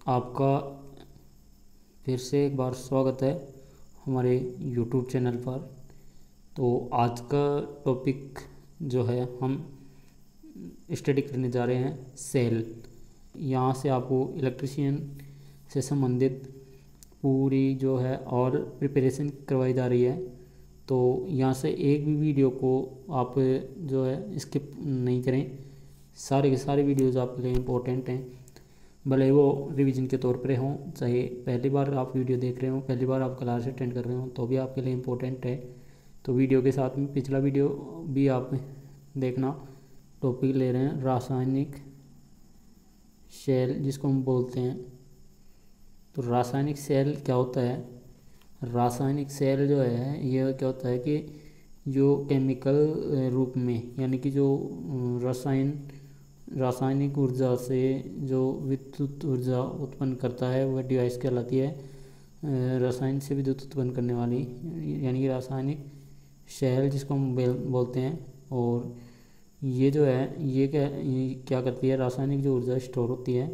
आपका फिर से एक बार स्वागत है हमारे YouTube चैनल पर। तो आज का टॉपिक जो है हम स्टडी करने जा रहे हैं सेल। यहाँ से आपको इलेक्ट्रीशियन से संबंधित पूरी जो है और प्रिपरेशन करवाई जा रही है। तो यहाँ से एक भी वीडियो को आप जो है स्किप नहीं करें। सारे के सारे वीडियोज़ आपके लिए इम्पोर्टेंट हैं, भले वो रिवीजन के तौर पर हों, चाहे पहली बार आप वीडियो देख रहे हो, पहली बार आप क्लास अटेंड कर रहे हो, तो भी आपके लिए इम्पोर्टेंट है। तो वीडियो के साथ में पिछला वीडियो भी आप देखना। टॉपिक ले रहे हैं रासायनिक सेल, जिसको हम बोलते हैं। तो रासायनिक सेल क्या होता है? रासायनिक सेल जो है ये क्या होता है कि जो केमिकल रूप में, यानी कि जो रासायनिक ऊर्जा से जो विद्युत ऊर्जा उत्पन्न करता है वह डिवाइस कहलाती है रसायन से विद्युत उत्पन्न करने वाली, यानी कि रासायनिक सेल जिसको हम बोलते हैं। और ये जो है ये क्या करती है? रासायनिक जो ऊर्जा स्टोर होती है,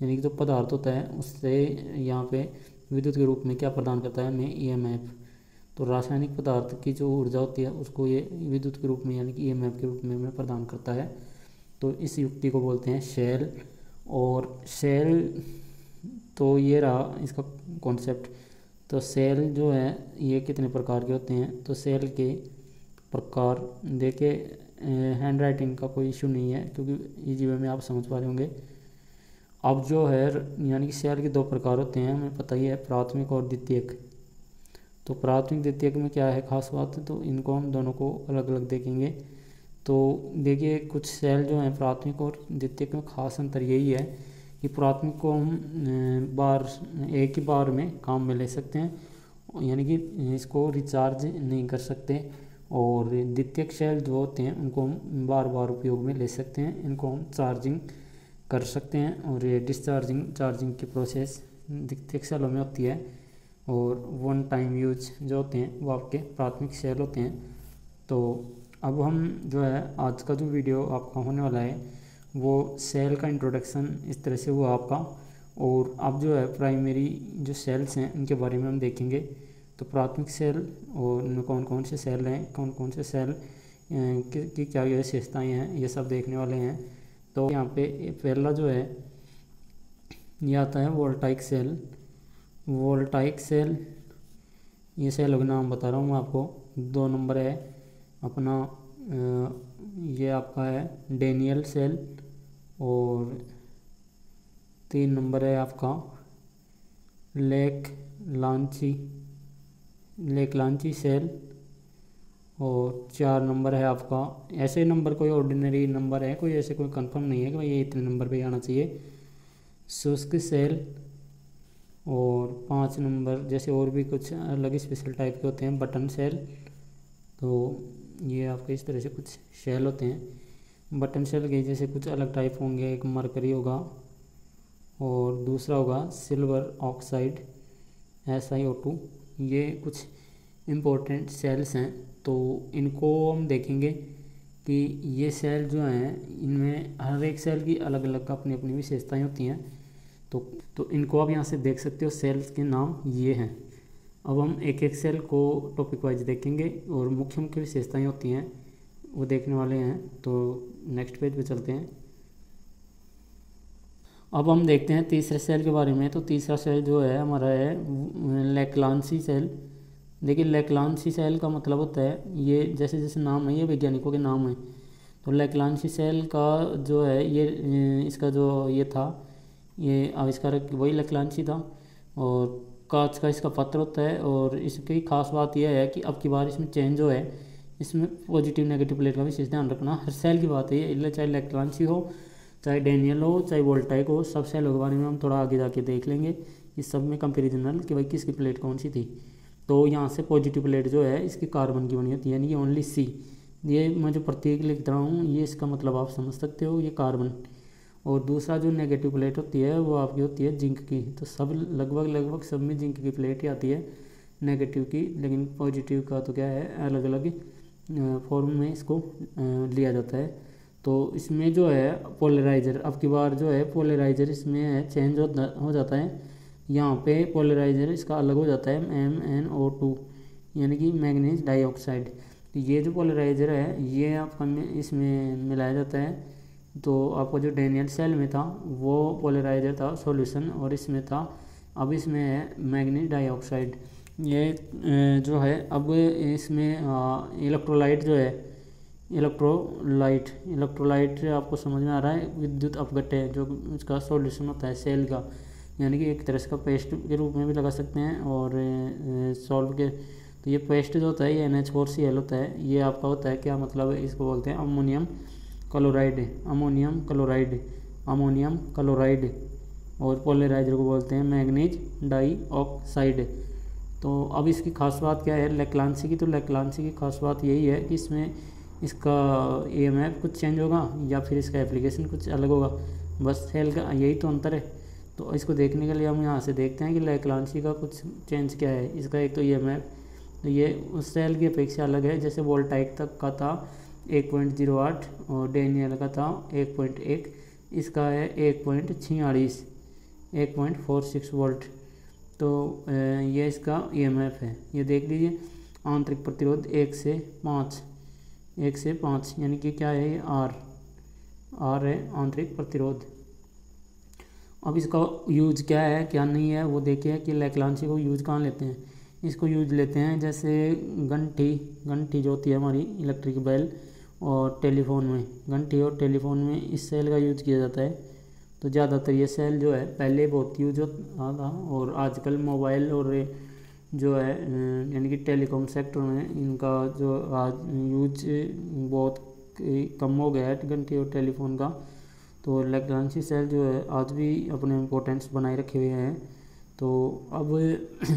यानी कि जो पदार्थ होता है उससे यहाँ पे विद्युत के रूप में क्या प्रदान करता है? हमें ईएमएफ। तो रासायनिक पदार्थ की जो ऊर्जा होती है उसको ये विद्युत के रूप में, यानी कि ईएमएफ के रूप में हमें प्रदान करता है। तो इस युक्ति को बोलते हैं सेल। और सेल तो ये रहा इसका कॉन्सेप्ट। तो सेल जो है ये कितने प्रकार के होते हैं? तो सेल के प्रकार देखिए, हैंड राइटिंग का कोई इशू नहीं है क्योंकि इजी वे में आप समझ पा रहे होंगे। अब जो है यानी कि सेल के दो प्रकार होते हैं, हमें पता ही है, प्राथमिक और द्वितीयक। तो प्राथमिक द्वितीयक में क्या है खास बात? तो इनको हम दोनों को अलग अलग देखेंगे। तो देखिए कुछ सेल जो हैं प्राथमिक और द्वितीयक में खास अंतर यही है कि प्राथमिक को हम एक ही बार में काम में ले सकते हैं, यानी कि इसको रिचार्ज नहीं कर सकते। और द्वितीयक सेल जो होते हैं उनको हम बार बार उपयोग में ले सकते हैं, इनको हम चार्जिंग कर सकते हैं। और ये चार्जिंग की प्रोसेस द्वितीयक सेलों में होती है। और वन टाइम यूज जो होते हैं वो आपके प्राथमिक सेल होते हैं। तो अब हम जो है आज का जो वीडियो आपका होने वाला है वो सेल का इंट्रोडक्शन इस तरह से हुआ आपका। और अब जो है प्राइमरी जो सेल्स हैं उनके बारे में हम देखेंगे। तो प्राथमिक सेल और उनमें कौन कौन से सेल हैं, कौन कौन से सेल की क्या विशेषताएँ हैं, ये सब देखने वाले हैं। तो यहाँ पे पहला जो है ये आता है वोल्टाइक सेल। वोल्टाइक सेल, ये सेल का नाम बता रहा हूँ मैं आपको। 2 नंबर है अपना ये आपका है डेनियल सेल। और 3 नंबर है आपका लेक लांची सेल। और 4 नंबर है आपका, ऐसे नंबर कोई ऑर्डिनरी नंबर है, कोई ऐसे कोई कंफर्म नहीं है कि भाई ये इतने नंबर पे आना चाहिए, शुष्क सेल। और 5 नंबर जैसे और भी कुछ अलग स्पेशल टाइप के होते हैं, बटन सेल। तो ये आपके इस तरह से कुछ सेल होते हैं। बटन सेल के जैसे कुछ अलग टाइप होंगे, एक मरकरी होगा और दूसरा होगा सिल्वर ऑक्साइड SiO2। ये कुछ इम्पोर्टेंट सेल्स हैं। तो इनको हम देखेंगे कि ये सेल जो हैं इनमें हर एक सेल की अलग अलग अपनी अपनी विशेषताएं होती हैं। तो इनको आप यहाँ से देख सकते हो, सेल्स के नाम ये हैं। अब हम एक एक सेल को टॉपिक वाइज देखेंगे और मुख्य मुख्य विशेषताएं होती हैं वो देखने वाले हैं। तो नेक्स्ट पेज पे चलते हैं। अब हम देखते हैं तीसरे सेल के बारे में। तो तीसरा सेल जो है हमारा है लेक्लांसी सेल। देखिए लेक्लांसी सेल का मतलब होता है, ये जैसे जैसे नाम है ये वैज्ञानिकों के नाम है। तो लेक्लांसी सेल का जो है ये इसका जो ये था, ये आविष्कारक वही लेक्लांसी था। और कांच का इसका पत्र होता है। और इसकी खास बात यह है कि अब की बार इसमें चेंज जो है, इसमें पॉजिटिव नेगेटिव प्लेट का विशेष ध्यान रखना। हर सेल की बात है ये, चाहे लेक्लांसी हो, चाहे डेनियल हो, चाहे वोल्टाइक हो, सब सेलों के बारे में हम थोड़ा आगे जाके देख लेंगे। इस सब में कंपेरिजनल कि भाई किसकी प्लेट कौन सी थी। तो यहाँ से पॉजिटिव प्लेट जो है इसकी कार्बन की बनी होती है, यानी कि ओनली C। ये मैं जो प्रतीक लिख रहा हूँ ये इसका मतलब आप समझ सकते हो, ये कार्बन। और दूसरा जो नेगेटिव प्लेट होती है वो आपकी होती है जिंक की। तो सब लगभग सब में जिंक की प्लेट ही आती है नेगेटिव की, लेकिन पॉजिटिव का तो क्या है अलग अलग फॉर्म में इसको लिया जाता है। तो इसमें जो है पोलराइजर, अब की बार जो है पोलराइजर इसमें है चेंज हो जाता है। यहाँ पे पोलराइजर इसका अलग हो जाता है MnO2 यानी कि मैंगनीज डाइऑक्साइड। तो ये जो पोलराइजर है ये आपका इसमें मिलाया जाता है। तो आपका जो डैनियल सेल में था वो पोलराइजर था सॉल्यूशन और इसमें था, अब इसमें है मैंगनीज डाइऑक्साइड। ये जो है अब इसमें इलेक्ट्रोलाइट जो है, इलेक्ट्रोलाइट आपको समझ में आ रहा है, विद्युत अपघट्य जो इसका सॉल्यूशन होता है सेल का, यानी कि एक तरह का पेस्ट के रूप में भी लगा सकते हैं और सॉल्व के। तो ये पेस्ट जो होता है ये NH4Cl होता है। ये आपका होता है क्या मतलब है, इसको बोलते हैं अमोनियम क्लोराइड और पोलराइजर को बोलते हैं मैंगनीज डाइऑक्साइड। तो अब इसकी खास बात क्या है लेक्लांसी की, तो लेक्लांसी की खास बात यही है कि इसमें इसका EMF कुछ चेंज होगा या फिर इसका एप्लीकेशन कुछ अलग होगा, बस सेल का यही तो अंतर है। तो इसको देखने के लिए हम यहाँ से देखते हैं कि लेक्लांसी का कुछ चेंज क्या है। इसका एक तो EMF, तो ये उस सेल की अपेक्षा अलग है। जैसे वोल्टाइक तक का था 1.08 और डैनियल का था 1.1, इसका है 1.46 वोल्ट। तो ये इसका EMF है। ये देख लीजिए आंतरिक प्रतिरोध 1 से 5 यानी कि क्या है ये R है आंतरिक प्रतिरोध। अब इसका यूज क्या है क्या नहीं है वो देखिए कि लेक्लांसी को यूज कहाँ लेते हैं। इसको यूज लेते हैं जैसे घंटी जो होती है हमारी इलेक्ट्रिक बेल और टेलीफोन में, घंटी और टेलीफोन में इस सेल का यूज किया जाता है। तो ज़्यादातर ये सेल जो है पहले बहुत यूज होता था और आजकल मोबाइल और जो है यानी कि टेलीकॉम सेक्टर में इनका जो आज यूज बहुत कम हो गया है घंटी और टेलीफोन का। तो लेक्लांसी सेल जो है आज भी अपने इम्पोर्टेंस बनाए रखे हुए हैं। तो अब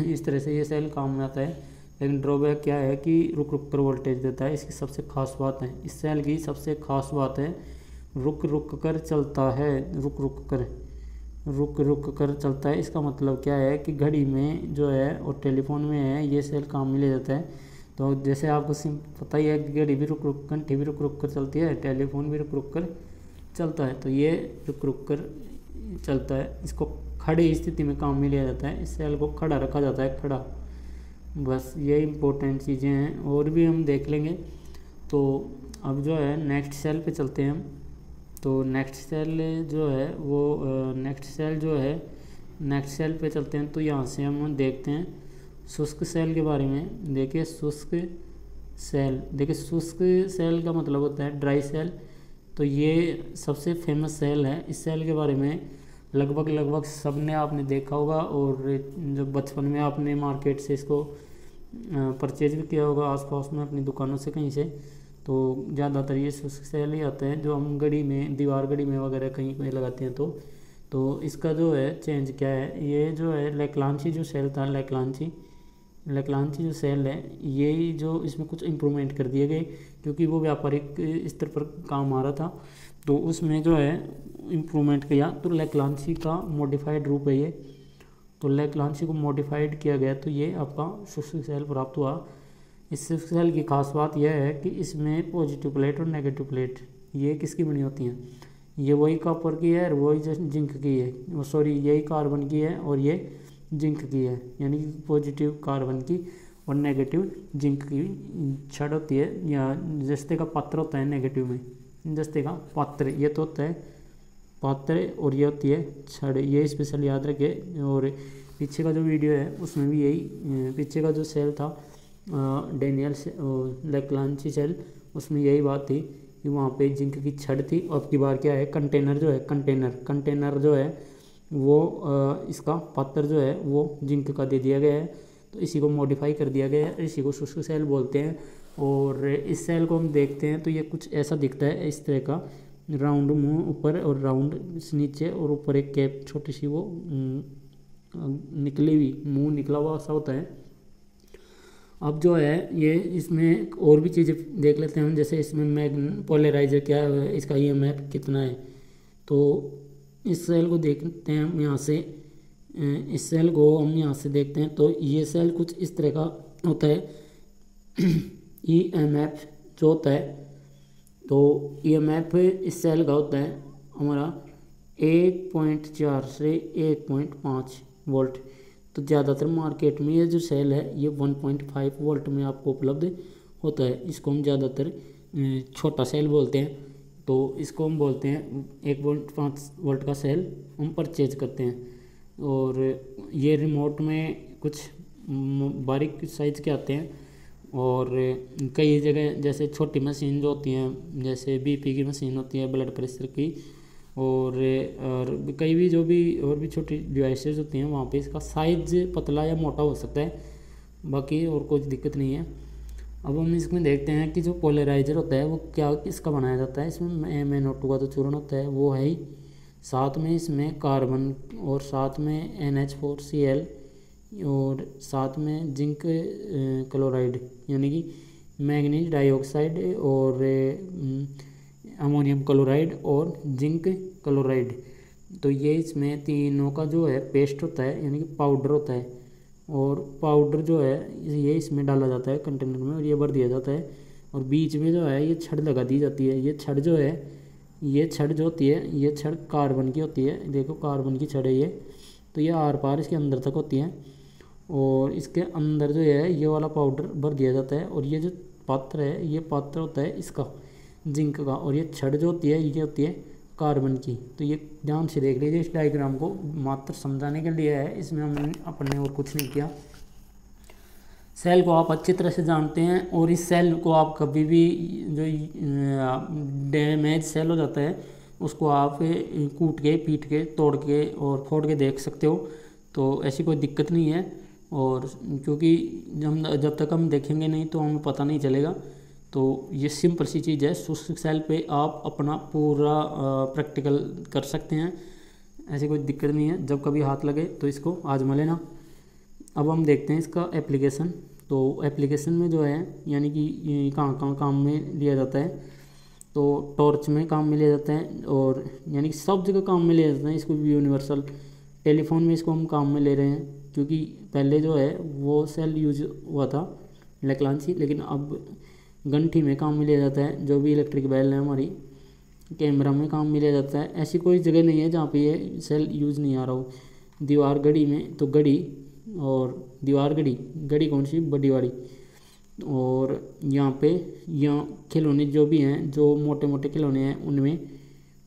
इस तरह से ये सेल काम में आता है। लेकिन ड्रॉबैक क्या है कि रुक रुक कर वोल्टेज देता है। इसकी सबसे खास बात है, इस सेल की सबसे खास बात है रुक रुक कर चलता है, रुक रुक कर चलता है। इसका मतलब क्या है कि घड़ी में जो है और टेलीफोन में है ये सेल काम में ले जाता है। तो जैसे आपको पता ही है कि घड़ी भी घंटी भी रुक रुक कर चलती है, टेलीफोन भी रुक रुक कर चलता है। तो ये रुक रुक कर चलता है, इसको खड़ी स्थिति में काम में लिया जाता है। इस सेल को खड़ा रखा जाता है, खड़ा। बस ये इम्पोर्टेंट चीज़ें हैं और भी हम देख लेंगे। तो अब जो है नेक्स्ट सेल पे चलते हैं हम। तो नेक्स्ट सेल पे चलते हैं। तो यहाँ से हम देखते हैं शुष्क सेल के बारे में। देखिए शुष्क सेल का मतलब होता है ड्राई सेल। तो ये सबसे फेमस सेल है। इस सेल के बारे में लगभग सबने आपने देखा होगा और जब बचपन में आपने मार्केट से इसको परचेज भी किया होगा आसपास में अपनी दुकानों से कहीं से। तो ज़्यादातर ये शुष्क सेल ही आते हैं जो हम घड़ी में, दीवार घड़ी में वगैरह कहीं पे लगाते हैं। तो इसका जो है चेंज क्या है, ये जो है लेक्लांसी जो सेल था, लेक्लांसी जो सेल है ये जो इसमें कुछ इम्प्रूवमेंट कर दिए गए क्योंकि वो व्यापारिक स्तर पर काम आ रहा था। तो उसमें जो है इम्प्रूवमेंट किया। तो लेक्लांसी का मॉडिफाइड रूप है ये। तो लेक्लांसी को मॉडिफाइड किया गया तो ये आपका शुष्क सेल प्राप्त हुआ। इस शुष्क सेल की खास बात यह है कि इसमें पॉजिटिव प्लेट और नेगेटिव प्लेट ये किसकी बनी होती हैं, ये वही कॉपर की है और वही जिंक की है, सॉरी यही कार्बन की है और ये जिंक की है। यानी कि पॉजिटिव कार्बन की और नेगेटिव जिंक की छड़ होती है, या जस्ते का पात्र होता है नेगेटिव में, जस्ते का पात्र ये तो होता है पात्र और ये होती है छड़। ये स्पेशल याद रखिए। और पीछे का जो वीडियो है उसमें भी यही, पीछे का जो सेल था डैनियल से लेक्लांसी सेल, उसमें यही बात थी कि वहाँ पे जिंक की छड़ थी। और अब की बार क्या है कंटेनर जो है, कंटेनर जो है वो इसका पात्र जो है वो जिंक का दे दिया गया है। तो इसी को मॉडिफाई कर दिया गया है, इसी को शुष्क सेल बोलते हैं। और इस सेल को हम देखते हैं तो ये कुछ ऐसा दिखता है, इस तरह का राउंड मुंह ऊपर और राउंड नीचे और ऊपर एक कैप छोटी सी वो निकली हुई, मुंह निकला हुआ सा होता है। अब जो है ये इसमें और भी चीज़ें देख लेते हैं हम, जैसे इसमें पोलराइजर क्या है, इसका EMF कितना है। तो इस सेल को देखते हैं हम यहाँ से, इस सेल को हम यहाँ से देखते हैं तो ये सेल कुछ इस तरह का होता है। EMF जो होता है तो EMF इस सेल का होता है हमारा 1.4 से 1.5 वोल्ट। तो ज़्यादातर मार्केट में ये जो सेल है ये 1.5 वोल्ट में आपको उपलब्ध होता है। इसको हम ज़्यादातर छोटा सेल बोलते हैं। तो इसको हम बोलते हैं 1.5 वोल्ट का सेल हम परचेज करते हैं। और ये रिमोट में कुछ बारीक साइज़ के आते हैं। और कई जगह जैसे छोटी मशीन जो होती हैं, जैसे BP की मशीन होती है, ब्लड प्रेशर की, और कई भी जो भी और भी छोटी डिवाइसेस होती हैं, वहाँ पे इसका साइज पतला या मोटा हो सकता है, बाकी और कोई दिक्कत नहीं है। अब हम इसमें देखते हैं कि जो पोलराइजर होता है वो क्या इसका बनाया जाता है। इसमें MnO2 का जो चूर्ण होता है वो है ही, साथ में इसमें कार्बन, और साथ में NH4Cl, और साथ में जिंक क्लोराइड यानी कि मैग्नीज डाइऑक्साइड, और अमोनियम क्लोराइड और जिंक क्लोराइड। तो ये इसमें तीनों का जो है पेस्ट होता है, यानी कि पाउडर होता है। और पाउडर जो है ये इसमें डाला जाता है कंटेनर में, और ये भर दिया जाता है। और बीच में जो है ये छड़ लगा दी जाती है। ये छड़ जो है, ये छड़ जो होती है, ये छड़ कार्बन की होती है। देखो कार्बन की छड़ है ये। तो ये आर पार इसके अंदर तक होती है। और इसके अंदर जो है ये वाला पाउडर भर दिया जाता है। और ये जो पात्र है, ये पात्र होता है इसका जिंक का। और ये छड़ जो होती है ये होती है कार्बन की। तो ये ध्यान से देख लीजिए, इस डायग्राम को मात्र समझाने के लिए है, इसमें हमने अपने और कुछ नहीं किया। सेल को आप अच्छी तरह से जानते हैं। और इस सेल को आप कभी भी जो डैमेज सेल हो जाता है उसको आप कूट के, पीट के, तोड़ के और फोड़ के देख सकते हो। तो ऐसी कोई दिक्कत नहीं है। और क्योंकि जब तक हम देखेंगे नहीं तो हमें पता नहीं चलेगा। तो ये सिंपल सी चीज़ है। शुष्क सेल पे आप अपना पूरा प्रैक्टिकल कर सकते हैं, ऐसी कोई दिक्कत नहीं है। जब कभी हाथ लगे तो इसको आजमा लेना। अब हम देखते हैं इसका एप्लीकेशन। तो एप्लीकेशन में जो है यानी कि कहाँ काम में लिया जाता है, तो टॉर्च में काम में लिया जाता है, और यानी कि सब जगह काम में लिया जाता है। इसको यूनिवर्सल टेलीफोन में इसको हम काम में ले रहे हैं, क्योंकि पहले जो है वो सेल यूज हुआ था लैक्लांसी, लेकिन अब घंटी में काम में लिया जाता है। जो भी इलेक्ट्रिक बेल है हमारी, कैमरा में काम में लिया जाता है। ऐसी कोई जगह नहीं है जहाँ पे ये सेल यूज़ नहीं आ रहा हो। दीवार घड़ी में तो घड़ी, और दीवार घड़ी कौन सी, बड़ी वाली। और यहाँ खिलौने जो भी हैं, जो मोटे मोटे खिलौने हैं उनमें,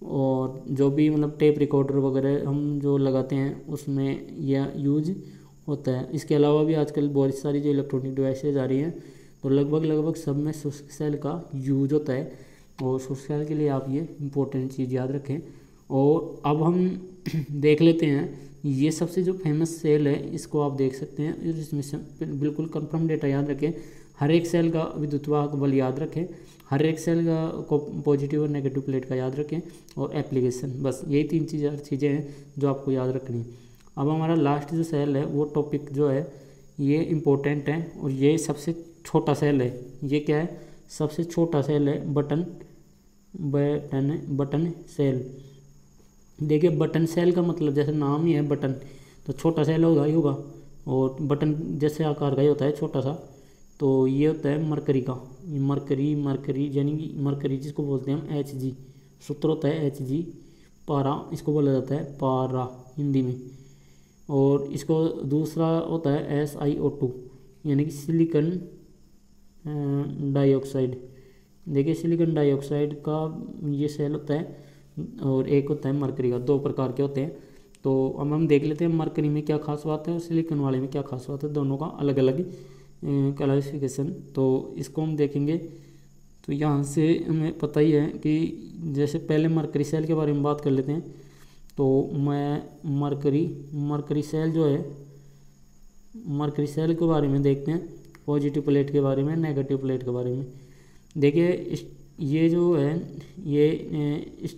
और जो भी मतलब टेप रिकॉर्डर वगैरह हम जो लगाते हैं उसमें यह यूज होता है। इसके अलावा भी आजकल बहुत सारी जो इलेक्ट्रॉनिक डिवाइसेज आ रही हैं, तो लगभग सब में शुष्क सेल का यूज होता है। और शुष्क सेल के लिए आप ये इम्पोर्टेंट चीज़ याद रखें। और अब हम देख लेते हैं ये सबसे जो फेमस सेल है, इसको आप देख सकते हैं। इसमें से बिल्कुल कंफर्म डेटा याद रखें। हर एक सेल का विद्युत वाहक बल याद रखें, हर एक सेल का को पॉजिटिव और नेगेटिव प्लेट का याद रखें, और एप्लीकेशन। बस यही 3 चीज़ें हैं जो आपको याद रखनी है। अब हमारा लास्ट जो सेल है वो टॉपिक जो है ये इम्पोर्टेंट है, और ये सबसे छोटा सेल है। ये क्या है, सबसे छोटा सेल है बटन सेल। देखिए बटन सेल का मतलब जैसे नाम ही है बटन, तो छोटा सेल होगा ही होगा। और बटन जैसे आकार का ही होता है छोटा सा। तो ये होता है मरकरी का, मरकरी यानी कि मरकरी जिसको बोलते हैं हम Hg, सूत्र होता है Hg। पारा इसको बोला जाता है पारा हिंदी में। और इसको दूसरा होता है SiO2 यानी कि सिलिकॉन डाइऑक्साइड। देखिए सिलिकॉन डाइऑक्साइड का ये सेल होता है, और एक होता है मरकरी का। 2 प्रकार के होते हैं। तो अब हम देख लेते हैं मरकरी में क्या खास बात है और सिलिकॉन वाले में क्या खास बात है, दोनों का अलग अलग क्लासिफिकेशन। तो इसको हम देखेंगे। तो यहाँ से हमें पता ही है कि जैसे पहले मरकरी सेल के बारे में बात कर लेते हैं। तो मैं मरकरी सेल जो है, मरकरी सेल के बारे में देखते हैं, पॉजिटिव प्लेट के बारे में, नेगेटिव प्लेट के बारे में। देखिए ये जो है ये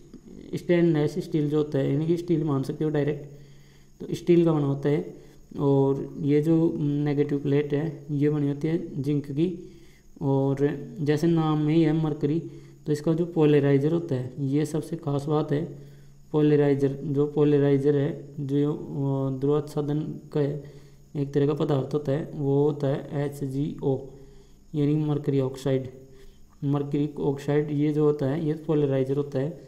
स्टेनलेस स्टील जो होता है, यानी कि स्टील मान सकते हो डायरेक्ट, तो स्टील का बना होता है। और ये जो नेगेटिव प्लेट है ये बनी होती है जिंक की। और जैसे नाम में ही है मरकरी, तो इसका जो पोलराइजर होता है ये सबसे खास बात है। पोलराइजर है जो ध्रुवाच्छादन का एक तरह का पदार्थ होता है, वो होता है HgO यानी मरकरी ऑक्साइड। मर्करी ऑक्साइड ये जो होता है ये पोलराइजर होता है।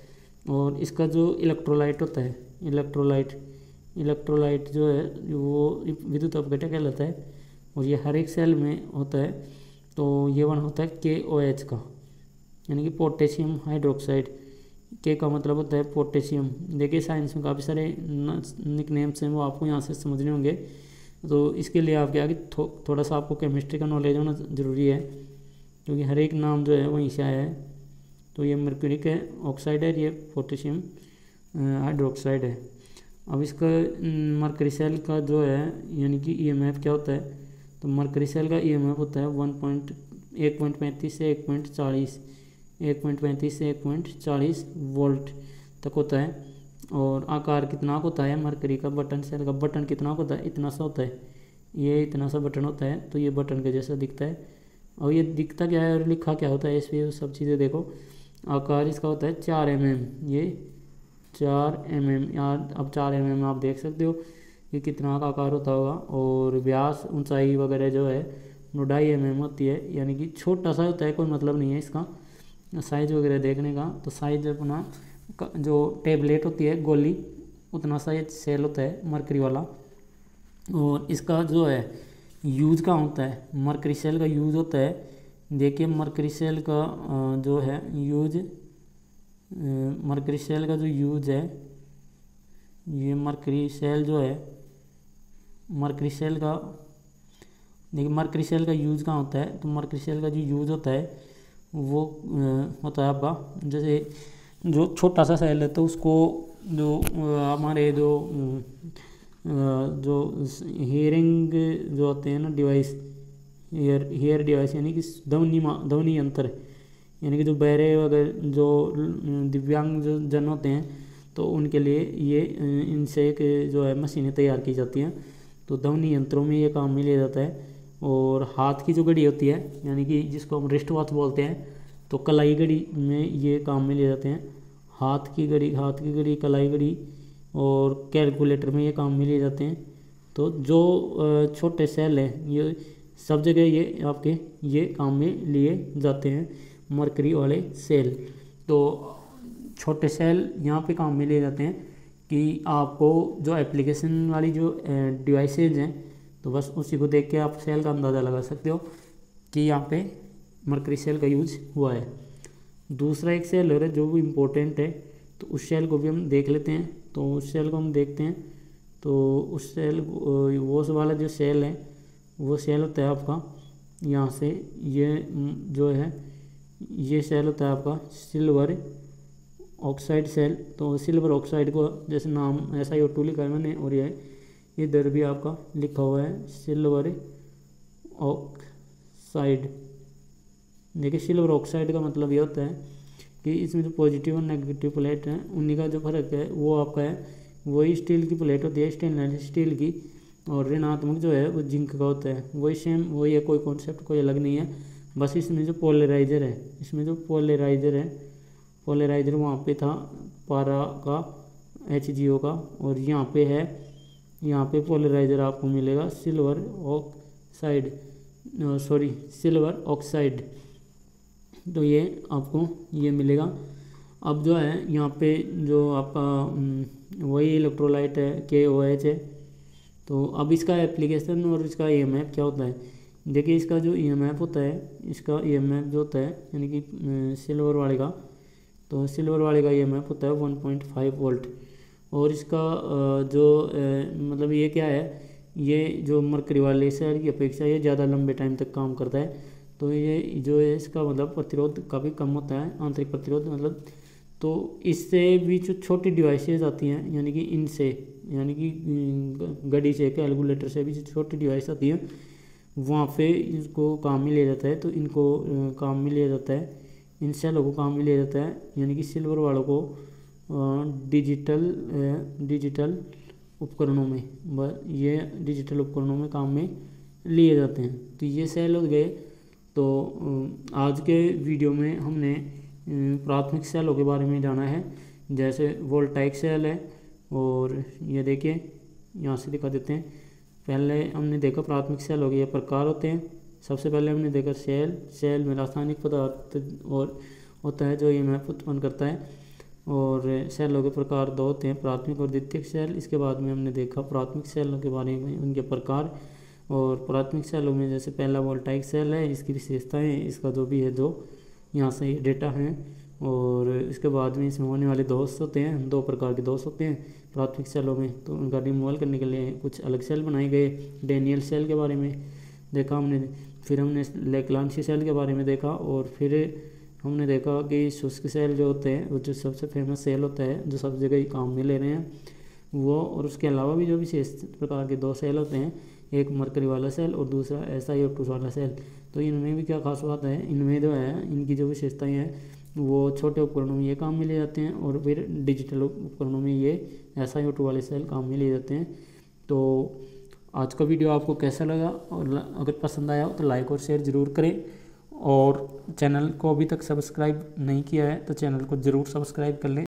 और इसका जो इलेक्ट्रोलाइट होता है, इलेक्ट्रोलाइट जो है वो विद्युत अपघटक कहलाता है। और ये हर एक सेल में होता है। तो ये वन होता है KOH का, यानी कि पोटेशियम हाइड्रोक्साइड। के का मतलब होता है पोटेशियम। देखिए साइंस में काफ़ी सारे निकनेम्स हैं, वो आपको यहाँ से समझने होंगे। तो इसके लिए आपके आगे थोड़ा सा आपको केमिस्ट्री का नॉलेज होना ज़रूरी है, क्योंकि हर एक नाम जो है वहीं से आया है। तो ये मर्क्यूरी का ऑक्साइड है, ये पोटेशियम हाइड्रोक्साइड है। अब इसका मर्करी सेल का जो है यानी कि EMF क्या होता है, तो मर्करी सेल का EMF होता है 1.35 से 1.40 वोल्ट तक होता है। और आकार कितना होता है मर्करी का, बटन सेल का बटन कितना होता है, इतना सा होता है, ये इतना सा बटन होता है। तो ये बटन के जैसा दिखता है। और ये दिखता क्या है और लिखा क्या होता है, इसमें सब चीज़ें देखो। आकार इसका होता है 4 mm, ये 4 mm। यार अब 4 mm आप देख सकते हो कि कितना का आकार होता होगा। और व्यास ऊंचाई वगैरह जो है 2.5 mm होती है, यानी कि छोटा सा होता है, कोई मतलब नहीं है इसका साइज वगैरह देखने का। तो साइज अपना जो टेबलेट होती है गोली, उतना सा ये सेल होता है मर्करी वाला। और इसका जो है यूज का होता है, मर्करी सेल का यूज होता है। देखिए मर्करी सेल का जो है यूज, मर्करी सेल का जो यूज है, ये मर्करी सेल जो है, मर्करी सेल का देखिए मर्करी सेल का यूज कहाँ होता है। तो मर्करी सेल का जो यूज होता है वो होता है आपका, जैसे जो छोटा सा सेल है तो उसको जो हमारे जो हियरिंग जो होते हैं ना डिवाइस, हेयर डिवाइस, यानी कि ध्वनि यंत्र, यानी कि जो बहरे वगैरह जो दिव्यांग जो जन होते हैं तो उनके लिए ये इनसे एक जो है मशीनें तैयार की जाती हैं। तो ध्वनि यंत्रों में ये काम में लिया जाता है। और हाथ की जो घड़ी होती है, यानी कि जिसको हम रिस्ट वॉच बोलते हैं, तो कलाई घड़ी में ये काम में लिए जाते हैं। हाथ की घड़ी, कलाई घड़ी और कैलकुलेटर में ये काम में लिए जाते हैं। तो जो छोटे सेल हैं ये सब जगह ये आपके ये काम में लिए जाते हैं, मर्करी वाले सेल। तो छोटे सेल यहाँ पे काम में लिए जाते हैं कि आपको जो एप्लीकेशन वाली जो डिवाइसेज हैं, तो बस उसी को देख के आप सेल का अंदाज़ा लगा सकते हो कि यहाँ पे मर्करी सेल का यूज हुआ है। दूसरा एक सेल है जो भी इम्पोर्टेंट है, तो उस सेल को भी हम देख लेते हैं। तो उस सेल को हम देखते हैं। तो उस सेल वो वाला जो सेल है वो सेल होता है आपका यहाँ से, ये जो है ये सेल होता है आपका सिल्वर ऑक्साइड सेल। तो सिल्वर ऑक्साइड को जैसे नाम SiO2 लिखा है मैंने, और ये इधर भी आपका लिखा हुआ है सिल्वर ऑक्साइड। देखिए सिल्वर ऑक्साइड का मतलब ये होता है कि इसमें जो पॉजिटिव और नेगेटिव प्लेट हैं उन्हीं का जो फर्क है वो आपका है, वही स्टील की प्लेट होती है, स्टेनलेस स्टील की। और ऋणात्मक जो है वो जिंक का होता है। वही सेम वही है, कोई कॉन्सेप्ट कोई अलग नहीं है। बस इसमें जो पोलराइजर है, पोलराइजर वहाँ पे था पारा का HgO का, और यहाँ पे पोलराइजर आपको मिलेगा सिल्वर ऑक्साइड। तो ये आपको ये मिलेगा। अब जो है यहाँ पे जो आपका वही इलेक्ट्रोलाइट है KOH है। तो अब इसका एप्लीकेशन और इसका EMF क्या होता है। देखिए इसका जो EMF होता है, इसका EMF जो होता है यानी कि सिल्वर वाले का, तो सिल्वर वाले का EMF होता है 1.5 वोल्ट। और इसका जो मतलब ये क्या है, ये जो मर्करी वाले सेल की अपेक्षा ये ज़्यादा लंबे टाइम तक काम करता है। तो ये जो है इसका मतलब प्रतिरोध काफ़ी कम होता है, आंतरिक प्रतिरोध मतलब। तो इससे भी जो छोटी डिवाइसेज आती हैं, यानी कि इनसे, यानी कि घड़ी से, कैलकुलेटर से भी जो छोटी डिवाइस आती है वहाँ पे इसको काम में लिया जाता है। तो इनको काम में लिया जाता है, इन सेलों को काम में लिया जाता है, यानी कि सिल्वर वालों को डिजिटल उपकरणों में, ये डिजिटल उपकरणों में काम में लिए जाते हैं। तो ये सेल हो गए। तो आज के वीडियो में हमने प्राथमिक सेलों के बारे में जाना है, जैसे वोल्टाइक सेल है। और ये देखिए यहाँ से दिखा देते हैं। पहले हमने देखा प्राथमिक सेल हो गए, ये प्रकार होते हैं सबसे पहले हमने देखा सेल में रासायनिक पदार्थ और होता है जो ईएमएफ उत्पन्न करता है। और सेलों के प्रकार दो होते हैं, प्राथमिक और द्वितीयक सेल। इसके बाद में हमने देखा प्राथमिक सेलों के बारे में, उनके प्रकार। और प्राथमिक सेलों में जैसे पहला वोल्टाइक सेल है, इसकी विशेषताएं, इसका जो भी है जो यहाँ से डेटा हैं। और इसके बाद में इसमें होने वाले दोष होते हैं, 2 प्रकार के दोष होते हैं प्राथमिक सेलों में, तो उनका रिमूवल करने के लिए कुछ अलग सेल बनाए गए। डेनियल सेल के बारे में देखा हमने, फिर हमने लेक्लांशी सेल के बारे में देखा, और फिर हमने देखा कि शुष्क सेल जो होते हैं, वो जो सबसे फेमस सेल होता है जो सब जगह काम में ले रहे हैं वो। और उसके अलावा भी जो विशेष प्रकार के 2 सेल होते हैं, एक मरकरी वाला सेल और दूसरा SiO2 वाला सेल। तो इनमें भी क्या खास बात है, इनमें जो है इनकी जो विशेषताएं हैं वो छोटे उपकरणों में ये काम में ले जाते हैं, और फिर डिजिटल उपकरणों में ये SiO2 वाले सेल काम में ले जाते हैं। तो आज का वीडियो आपको कैसा लगा, और अगर पसंद आया हो तो लाइक और शेयर ज़रूर करें, और चैनल को अभी तक सब्सक्राइब नहीं किया है तो चैनल को ज़रूर सब्सक्राइब कर लें।